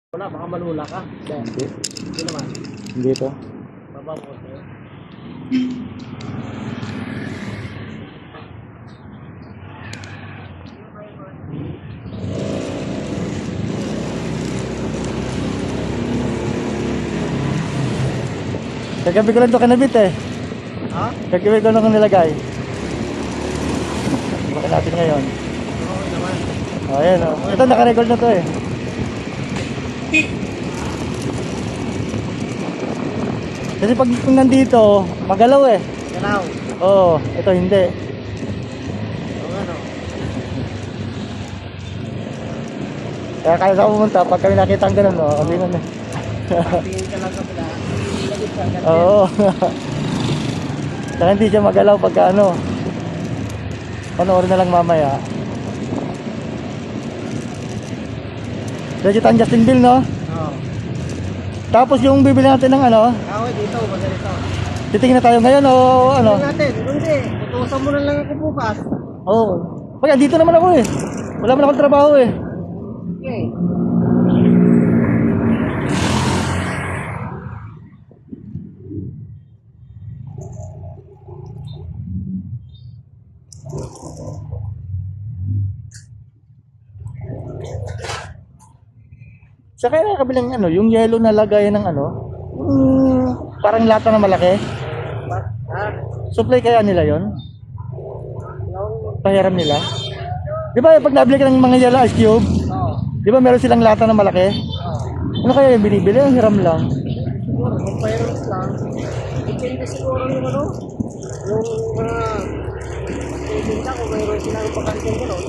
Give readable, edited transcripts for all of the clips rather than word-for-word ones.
Wala, baka malula ka. Hindi. Hindi naman. Hindi to. Baba mo tayo. Kagabi ko lang to kinabit eh. Ha? Kagabi ko lang nilagay. Bakit natin ngayon? Okay naman. Oh, ayan oh. Ito naka-record na to eh. Kasi pag nandito, magalaw eh. Galaw. Oo, ito hindi. Oo nga no. Kaya kaya sa pumunta, pag kami nakita ang ganun, oh, sabi nun eh. Tingin ka lang sa pila. Ilagit ka agad. Oo. Saka hindi siya magalaw pagka ano. Panoorin na lang mamaya. Legit ang Justin Bill, no? Oo. Tapos yung bibili natin ng ano, Okay, dito. Basta dito. titingin na tayo ngayon o ano? Tingnan natin. Hindi. Tutusan mo na lang ako bukas. Oo. Kaya dito naman ako eh. Wala man akong trabaho eh. Okay. Sa kaya kabilang ano, yung yellow na lagayan ng ano, parang lata na malaki. Ha? Supply kaya nila yon? Long. Pahiram nila? Di ba pag nabili ka ng mga yellow ice cube, Oo. di ba meron silang lata na malaki? Oo. Ano kaya yung binibili? Ang hiram lang. Siguro, kung virus lang. Depende siguro yung ano. Yung titinda kung mayroon silang pagkantin gano'n.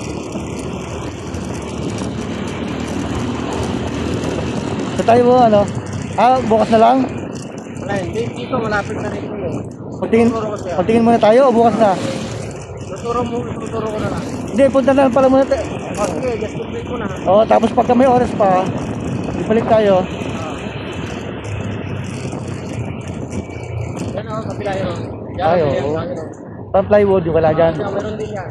So tayo mo ano? Bukas na lang? Wala, hindi. Dito, malapit na rin yun. Pagtingin muna tayo o bukas na? Tuturo ko na lang. Hindi, punta na lang pala muna tayo. O sige, just complete ko na. Oo, tapos pagka may oras pa, ibalik tayo. Yan o, kapila yun. Ay, oo. Pang plywood yung wala dyan. Meron din yan.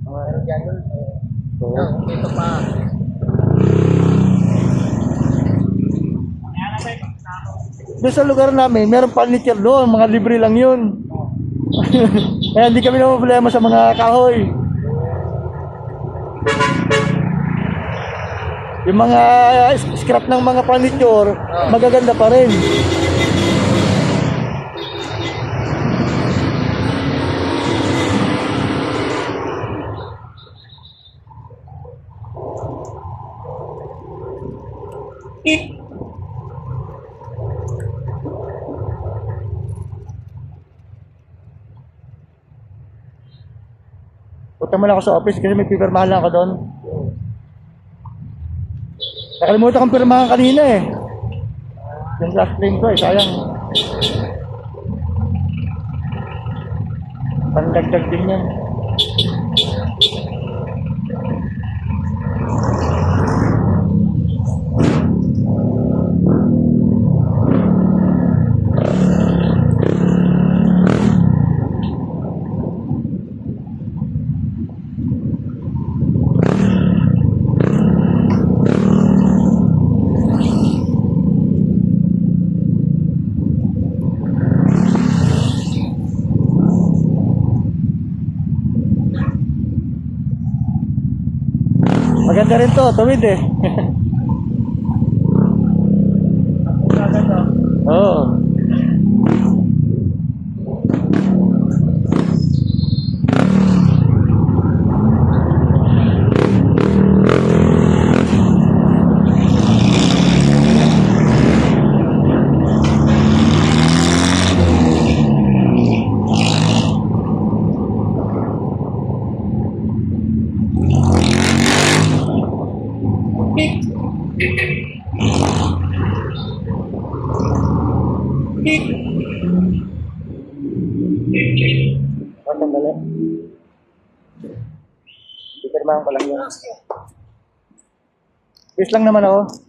Meron dyan yun. Oo. Ito pa. Doon sa lugar namin, meron furniture doon, mga libre lang yun. Kaya hindi kami na problema sa mga kahoy. Yung mga scrap ng mga furniture, magaganda pa rin. Punta muna ako sa office kasi may pipirmahan lang ako doon. Nakalimutan kong pirmahan kanina eh. Yung last claim ko eh, sayang. Pandagdag din yan. Maganda rin to, tuwid eh. Oo. Sandali. Pipirmahan ko lang yun. Bis lang naman ako.